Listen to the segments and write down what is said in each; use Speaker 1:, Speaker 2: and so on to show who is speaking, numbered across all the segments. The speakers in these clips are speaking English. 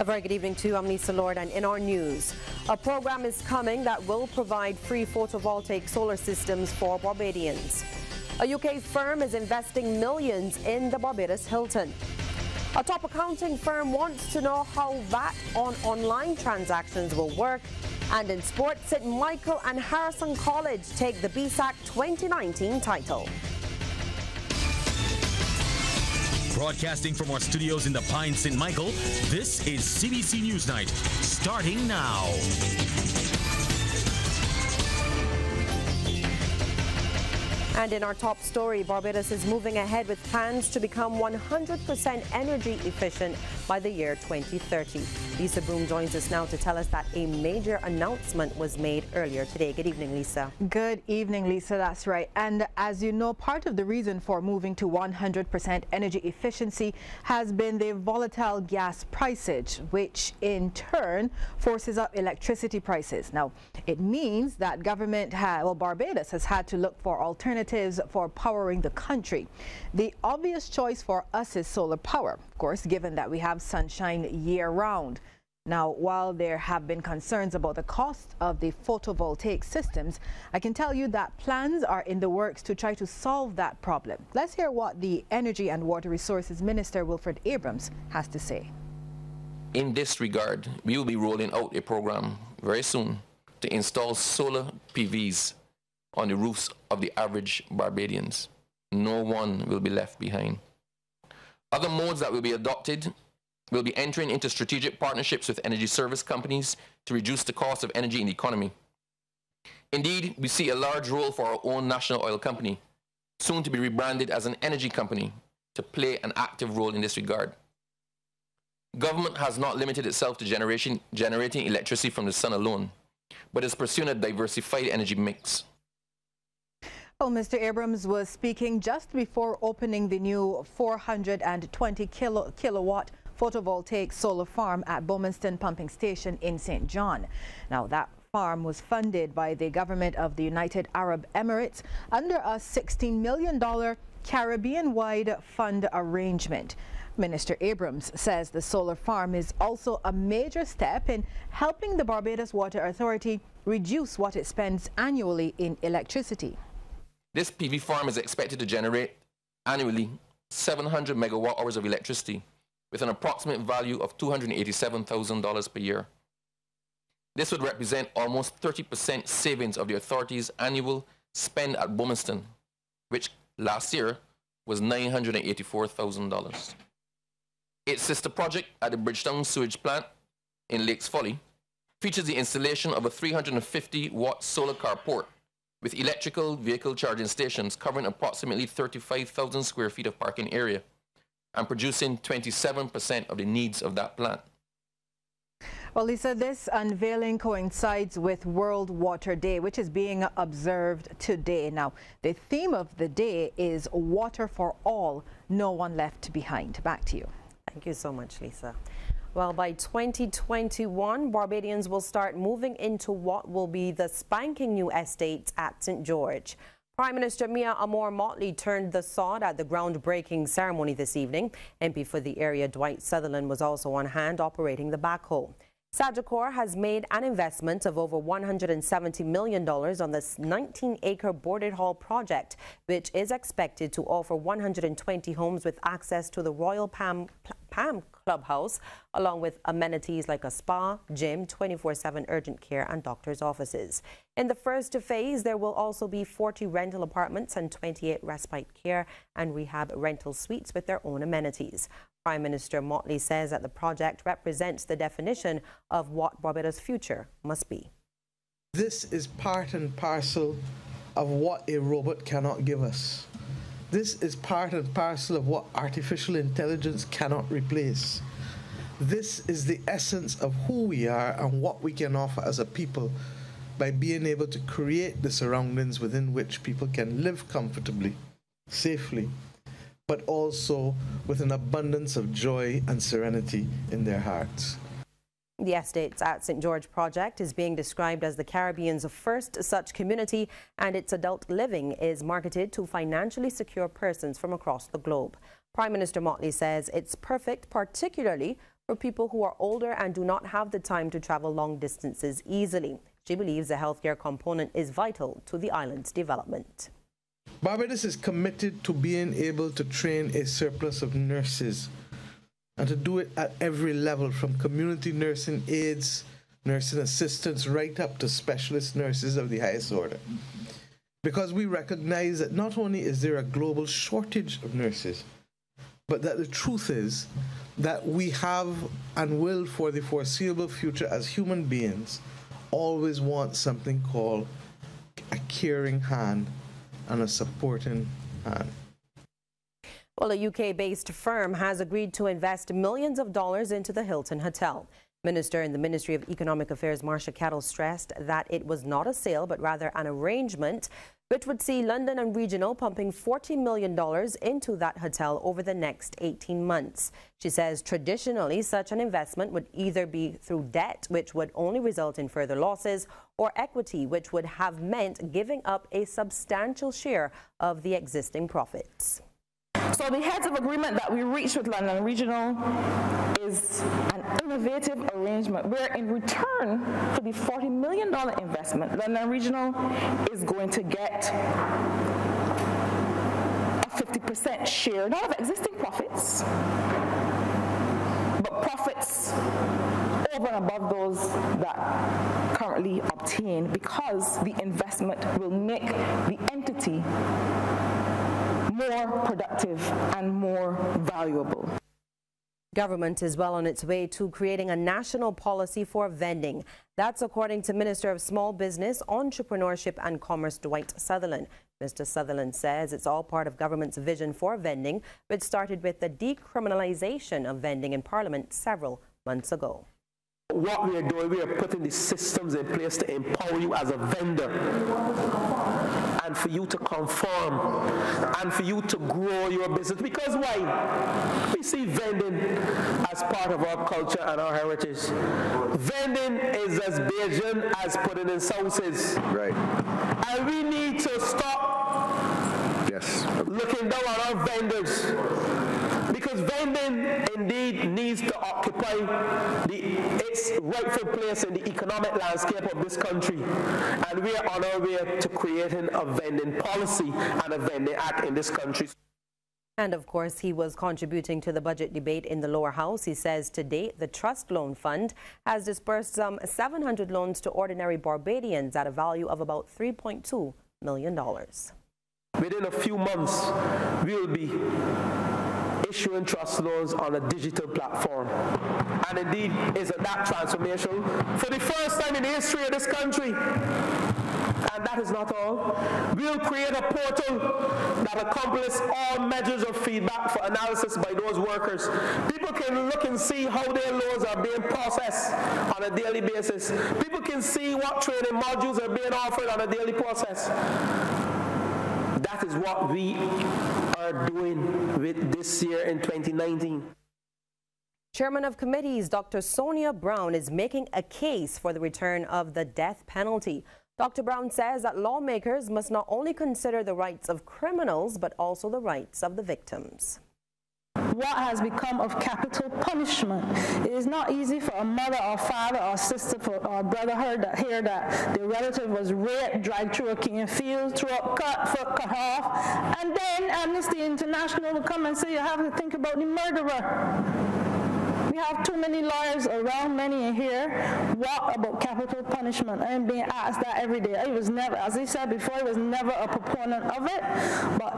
Speaker 1: A very good evening to you. I'm Lisa Lord, and in our news, a program is coming that will provide free photovoltaic solar systems for Barbadians. A UK firm is investing millions in the Barbados Hilton. A top accounting firm wants to know how VAT on online transactions will work. And in sports, St. Michael and Harrison College take the BSAC 2019 title.
Speaker 2: Broadcasting from our studios in the Pine, St. Michael, this is CBC News Night, starting now.
Speaker 1: And in our top story, Barbados is moving ahead with plans to become 100% energy efficient by the year 2030. Lisa Broom joins us now to tell us that a major announcement was made earlier today. Good evening, Lisa.
Speaker 3: Good evening, Lisa. That's right. And as you know, part of the reason for moving to 100% energy efficiency has been the volatile gas prices, which in turn forces up electricity prices. Now, it means that Barbados has had to look for alternatives for powering the country. The obvious choice for us is solar power, of course, given that we have sunshine year-round. Now, while there have been concerns about the cost of the photovoltaic systems, I can tell you that plans are in the works to try to solve that problem. Let's hear what the Energy and Water Resources Minister, Wilfred Abrams, has to say.
Speaker 4: In this regard, we will be rolling out a program very soon to install solar PVs on the roofs of the average Barbadians. No one will be left behind. Other modes that will be adopted will be entering into strategic partnerships with energy service companies to reduce the cost of energy in the economy. Indeed, we see a large role for our own national oil company, soon to be rebranded as an energy company, to play an active role in this regard. Government has not limited itself to generating electricity from the sun alone, but is pursuing a diversified energy mix.
Speaker 3: Well, Mr. Abrams was speaking just before opening the new 420 kilowatt photovoltaic solar farm at Bowmanston Pumping Station in St. John. Now, that farm was funded by the government of the United Arab Emirates under a $16 million Caribbean-wide fund arrangement. Minister Abrams says the solar farm is also a major step in helping the Barbados Water Authority reduce what it spends annually in electricity.
Speaker 4: This PV farm is expected to generate annually 700 megawatt hours of electricity with an approximate value of $287,000 per year. This would represent almost 30% savings of the authority's annual spend at Bowmanston, which last year was $984,000. Its sister project at the Bridgetown Sewage Plant in Lakes Folly features the installation of a 350-watt solar carport with electrical vehicle charging stations covering approximately 35,000 square feet of parking area and producing 27% of the needs of that plant.
Speaker 3: Well, Lisa, this unveiling coincides with World Water Day, which is being observed today. Now, the theme of the day is water for all, no one left behind. Back to you.
Speaker 1: Thank you so much, Lisa. Well, by 2021, Barbadians will start moving into what will be the spanking new estates at St. George. Prime Minister Mia Amor-Motley turned the sod at the groundbreaking ceremony this evening. MP for the area Dwight Sutherland was also on hand operating the backhoe. Sagicor has made an investment of over $170 million on this 19-acre boarded hall project, which is expected to offer 120 homes with access to the Royal Palm Clubhouse, along with amenities like a spa, gym, 24/7 urgent care and doctor's offices. In the first phase, there will also be 40 rental apartments and 28 respite care and rehab rental suites with their own amenities. Prime Minister Motley says that the project represents the definition of what Barbados' future must be.
Speaker 5: This is part and parcel of what a robot cannot give us. This is part and parcel of what artificial intelligence cannot replace. This is the essence of who we are and what we can offer as a people by being able to create the surroundings within which people can live comfortably, safely, but also with an abundance of joy and serenity in their hearts.
Speaker 1: The Estates at St. George project is being described as the Caribbean's first such community, and its adult living is marketed to financially secure persons from across the globe. Prime Minister Motley says it's perfect, particularly for people who are older and do not have the time to travel long distances easily. She believes the healthcare component is vital to the island's development.
Speaker 5: Barbados is committed to being able to train a surplus of nurses and to do it at every level, from community nursing aides, nursing assistants, right up to specialist nurses of the highest order. Because we recognize that not only is there a global shortage of nurses, but that the truth is that we have and will for the foreseeable future as human beings always want something called a caring hand and a supporting hand.
Speaker 1: Well, a UK-based firm has agreed to invest millions of dollars into the Hilton Hotel. Minister in the Ministry of Economic Affairs, Marcia Kettle, stressed that it was not a sale, but rather an arrangement which would see London and Regional pumping $40 million into that hotel over the next 18 months. She says traditionally such an investment would either be through debt, which would only result in further losses, or equity, which would have meant giving up a substantial share of the existing profits.
Speaker 6: So the heads of agreement that we reached with London Regional is an innovative arrangement where in return for the $40 million investment, London Regional is going to get a 50% share, not of existing profits, but profits over and above those that currently obtained, because the investment will make the entity more productive and more valuable.
Speaker 1: Government is well on its way to creating a national policy for vending. That's according to Minister of Small Business, Entrepreneurship and Commerce, Dwight Sutherland. Mr. Sutherland says it's all part of government's vision for vending, which started with the decriminalization of vending in Parliament several months ago.
Speaker 7: What we are doing, we are putting the systems in place to empower you as a vendor, and for you to conform, and for you to grow your business. Because why? We see vending as part of our culture and our heritage. Vending is as Bajan as putting in sauces.
Speaker 8: Right.
Speaker 7: And we need to stop looking down on our vendors. Because vending indeed needs to occupy its rightful place in the economic landscape of this country. And we are on our way to creating a vending policy and a vending act in this country.
Speaker 1: And of course, he was contributing to the budget debate in the lower house. He says to date, the Trust Loan Fund has disbursed some 700 loans to ordinary Barbadians at a value of about $3.2 million.
Speaker 7: Within a few months, we will be issuing trust loans on a digital platform. And indeed, is that transformation for the first time in the history of this country. And that is not all. We'll create a portal that accomplishes all measures of feedback for analysis by those workers. People can look and see how their loans are being processed on a daily basis. People can see what training modules are being offered on a daily process. That is what we are doing with this year in 2019.
Speaker 1: Chairman of Committees, Dr. Sonia Brown, is making a case for the return of the death penalty. Dr. Brown says that lawmakers must not only consider the rights of criminals, but also the rights of the victims.
Speaker 6: What has become of capital punishment? It is not easy for a mother or father or sister or brother hear that their relative was raped, dragged through a cane field, throat cut, foot cut off, and then Amnesty International will come and say you have to think about the murderer. We have too many lawyers around, many here. What about capital punishment? I am being asked that every day. I was never, as I said before, I was never a proponent of it, but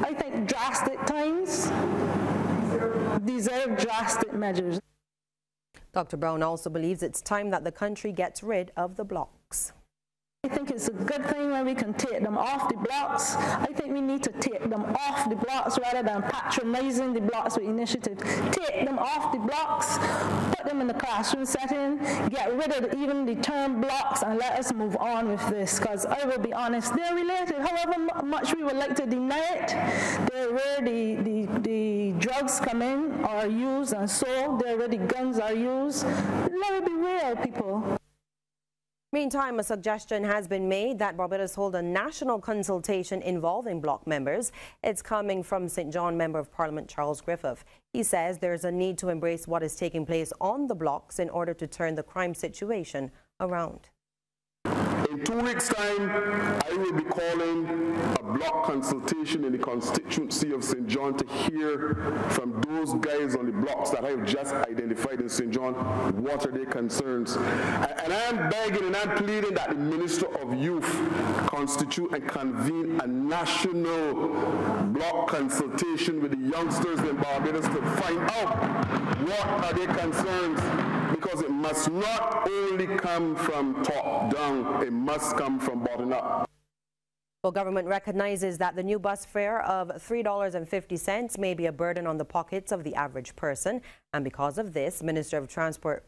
Speaker 6: I think drastic times deserve drastic measures.
Speaker 1: Dr. Brown also believes it's time that the country gets rid of the blocks.
Speaker 6: I think it's a good thing when we can take them off the blocks. I think we need to take them off the blocks rather than patronizing the blocks with initiatives. Take them off the blocks, put them in the classroom setting, get rid of even the term blocks, and let us move on with this. Because I will be honest, they're related. However much we would like to deny it, they're where the drugs come in, are used and sold. They're where the guns are used. Let it be real, people.
Speaker 1: Meantime, a suggestion has been made that Barbados hold a national consultation involving bloc members. It's coming from St. John Member of Parliament Charles Griffith. He says there's a need to embrace what is taking place on the blocs in order to turn the crime situation around.
Speaker 8: In 2 weeks' time, I will be calling a block consultation in the constituency of St. John to hear from those guys on the blocks that I have just identified in St. John, what are their concerns. And I am begging and I'm pleading that the Minister of Youth constitute and convene a national block consultation with the youngsters in Barbados to find out what are their concerns, because it must not only come from top down, it must come from bottom up.
Speaker 1: Well, government recognizes that the new bus fare of $3.50 may be a burden on the pockets of the average person. And because of this, Minister of Transport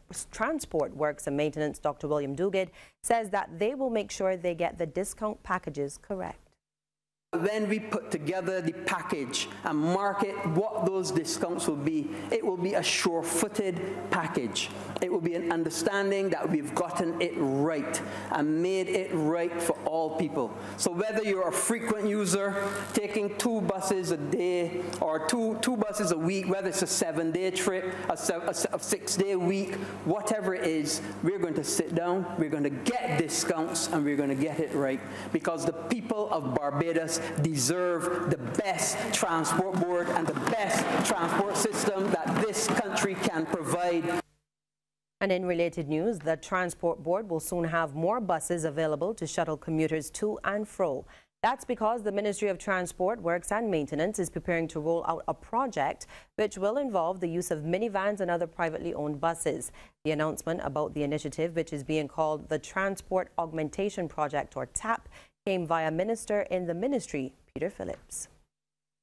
Speaker 1: Works and Maintenance, Dr. William Duguid, says that they will make sure they get the discount packages correct.
Speaker 9: When we put together the package and market what those discounts will be, it will be a sure-footed package. It will be an understanding that we've gotten it right and made it right for all people. So whether you're a frequent user taking 2 buses a day or two buses a week, whether it's a 7-day trip, a 6-day week, whatever it is, we're going to sit down, we're going to get discounts, and we're going to get it right, because the people of Barbados deserve the best transport board and the best transport system that this country can provide.
Speaker 1: And in related news, the Transport Board will soon have more buses available to shuttle commuters to and fro. That's because the Ministry of Transport, Works and Maintenance is preparing to roll out a project which will involve the use of minivans and other privately owned buses. The announcement about the initiative, which is being called the Transport Augmentation Project, or TAP, came via Minister in the Ministry, Peter Phillips.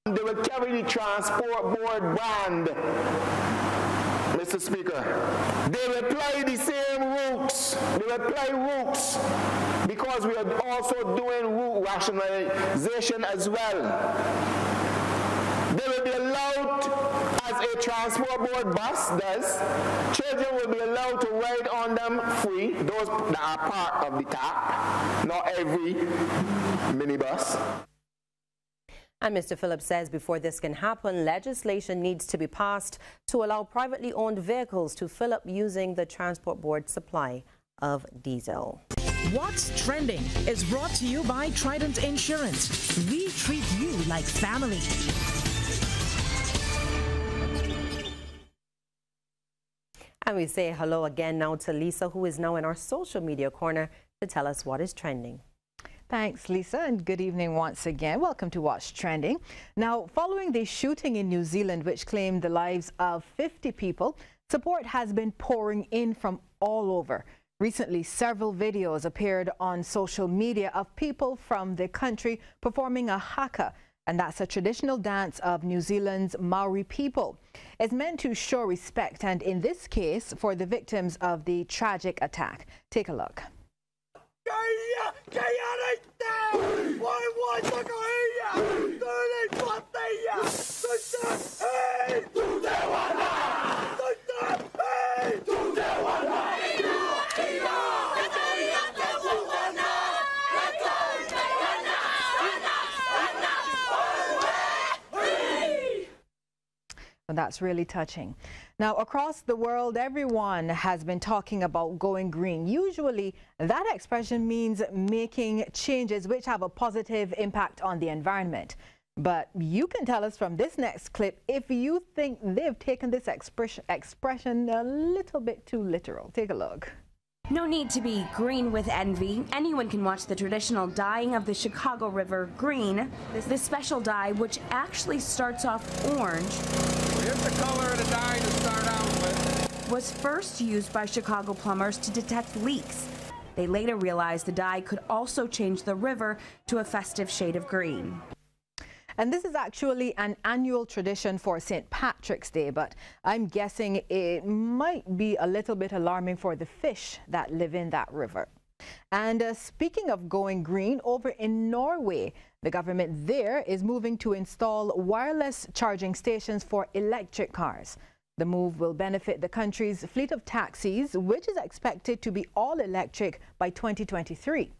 Speaker 8: They will carry the Transport Board brand, Mr. Speaker. They will play the same routes. They will play routes because we are also doing route rationalization as well. They will be allowed, as a Transport Board bus does, children will be allowed to ride on them free, those that are part of the TAP, not every minibus.
Speaker 1: And Mr. Phillips says before this can happen, legislation needs to be passed to allow privately owned vehicles to fill up using the Transport Board supply of diesel.
Speaker 10: What's Trending is brought to you by Trident Insurance. We treat you like family.
Speaker 1: And we say hello again now to Lisa, who is now in our social media corner to tell us what is trending.
Speaker 3: Thanks, Lisa, and good evening once again. Welcome to What's Trending. Now, following the shooting in New Zealand, which claimed the lives of 50 people, support has been pouring in from all over. Recently, several videos appeared on social media of people from the country performing a haka, and that's a traditional dance of New Zealand's Maori people. It's meant to show respect, and in this case, for the victims of the tragic attack. Take a look. And that's really touching. Now, across the world, everyone has been talking about going green. Usually, that expression means making changes which have a positive impact on the environment. But you can tell us from this next clip if you think they've taken this expression a little bit too literal. Take a look.
Speaker 11: No need to be green with envy. Anyone can watch the traditional dyeing of the Chicago River green. This special dye, which actually starts off orange,
Speaker 12: here's the color of the dye to start out with,
Speaker 11: was first used by Chicago plumbers to detect leaks. They later realized the dye could also change the river to a festive shade of green.
Speaker 3: And this is actually an annual tradition for St. Patrick's Day, but I'm guessing it might be a little bit alarming for the fish that live in that river. And speaking of going green, over in Norway, the government there is moving to install wireless charging stations for electric cars. The move will benefit the country's fleet of taxis, which is expected to be all electric by 2023.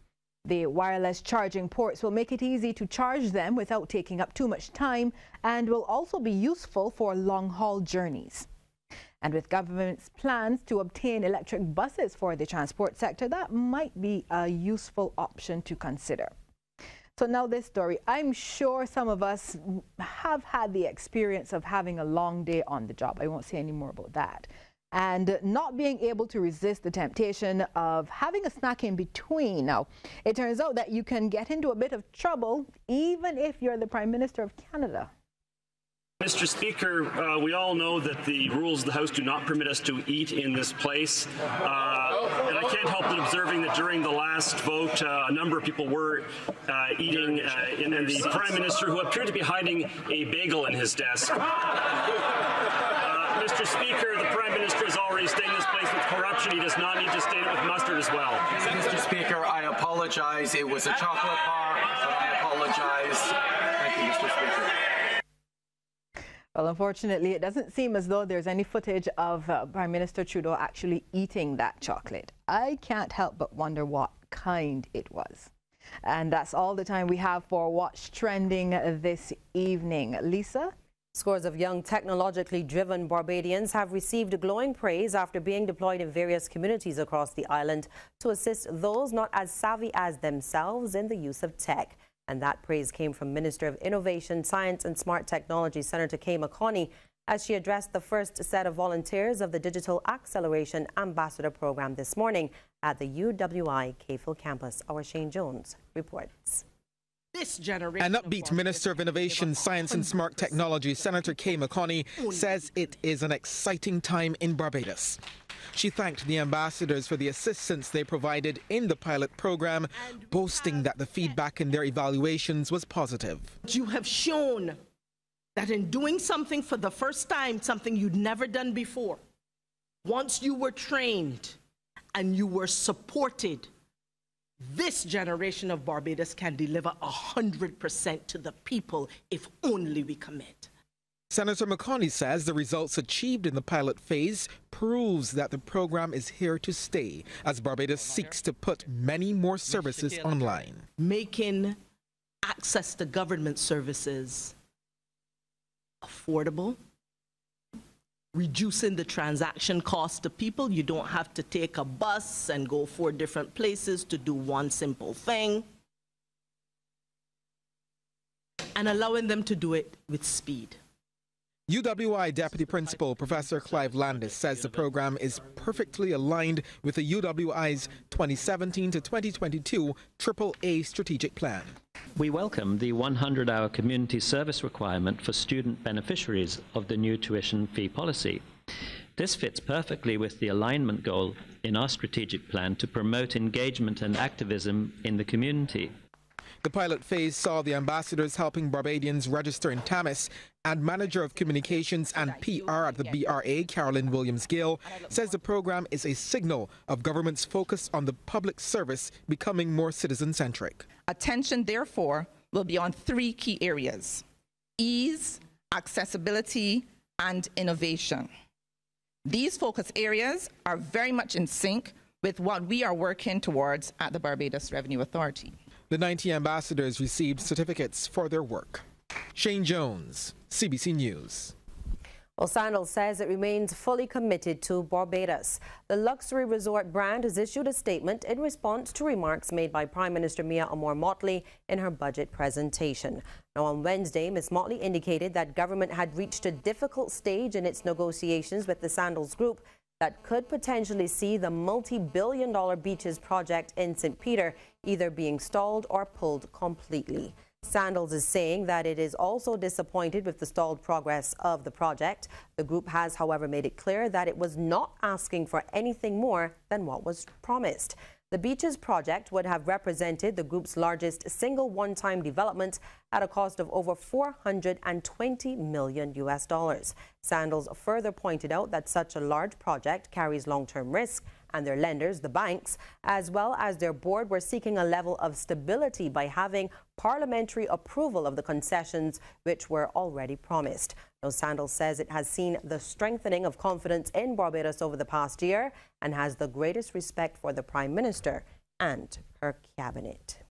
Speaker 3: The wireless charging ports will make it easy to charge them without taking up too much time and will also be useful for long-haul journeys. And with government's plans to obtain electric buses for the transport sector, that might be a useful option to consider. So now this story. I'm sure some of us have had the experience of having a long day on the job. I won't say any more about that. And not being able to resist the temptation of having a snack in between. Now, it turns out that you can get into a bit of trouble even if you're the Prime Minister of Canada.
Speaker 13: Mr. Speaker, we all know that the rules of the House do not permit us to eat in this place. And I can't help but observing that during the last vote, a number of people were eating, and the Prime Minister, who appeared to be hiding a bagel in his desk. Mr. Speaker, the Prime Minister has already stained this place with corruption. He does not need to stain it with mustard as well.
Speaker 14: Mr. Speaker, I apologize. It was a chocolate bar, so I apologize. Thank you, Mr. Speaker.
Speaker 3: Well, unfortunately, it doesn't seem as though there's any footage of Prime Minister Trudeau actually eating that chocolate. I can't help but wonder what kind it was. And that's all the time we have for What's Trending this evening. Lisa?
Speaker 1: Scores of young, technologically driven Barbadians have received glowing praise after being deployed in various communities across the island to assist those not as savvy as themselves in the use of tech. And that praise came from Minister of Innovation, Science and Smart Technology, Senator Kay McConney, as she addressed the first set of volunteers of the Digital Acceleration Ambassador Program this morning at the UWI Cayfield campus. Our Shane Jones reports.
Speaker 15: An upbeat Minister of Innovation, Science and Smart Technology, Senator Kay McConney, says it is an exciting time in Barbados. She thanked the ambassadors for the assistance they provided in the pilot program, boasting that the feedback in their evaluations was positive.
Speaker 16: You have shown that in doing something for the first time, something you'd never done before, once you were trained and you were supported, this generation of Barbados can deliver 100% to the people if only we commit.
Speaker 15: Senator McConney says the results achieved in the pilot phase proves that the program is here to stay as Barbados seeks to put many more services online.
Speaker 16: Making access to government services affordable, reducing the transaction cost to people. You don't have to take a bus and go 4 different places to do one simple thing, and allowing them to do it with speed.
Speaker 15: UWI Deputy Principal Professor Clive Landis says the program is perfectly aligned with the UWI's 2017 to 2022 AAA strategic plan.
Speaker 17: We welcome the 100-hour community service requirement for student beneficiaries of the new tuition fee policy. This fits perfectly with the alignment goal in our strategic plan to promote engagement and activism in the community.
Speaker 15: The pilot phase saw the ambassadors helping Barbadians register in TAMIS, and Manager of Communications and PR at the BRA, Carolyn Williams-Gill, says the program is a signal of government's focus on the public service becoming more citizen-centric.
Speaker 18: Attention, therefore, will be on 3 key areas: ease, accessibility, and innovation. These focus areas are very much in sync with what we are working towards at the Barbados Revenue Authority.
Speaker 15: The 90 ambassadors received certificates for their work. Shane Jones, CBC News.
Speaker 1: Well, Sandals says it remains fully committed to Barbados. The luxury resort brand has issued a statement in response to remarks made by Prime Minister Mia Amor-Motley in her budget presentation. Now, on Wednesday, Ms. Motley indicated that government had reached a difficult stage in its negotiations with the Sandals Group that could potentially see the multi-billion-dollar beaches project in St. Peter either being stalled or pulled completely. Sandals is saying that it is also disappointed with the stalled progress of the project. The group has, however, made it clear that it was not asking for anything more than what was promised. The beaches project would have represented the group's largest single one-time development at a cost of over $420 million. Sandals further pointed out that such a large project carries long-term risk and their lenders, the banks, as well as their board, were seeking a level of stability by having parliamentary approval of the concessions which were already promised. Now, Sandals says it has seen the strengthening of confidence in Barbados over the past year and has the greatest respect for the Prime Minister and her cabinet.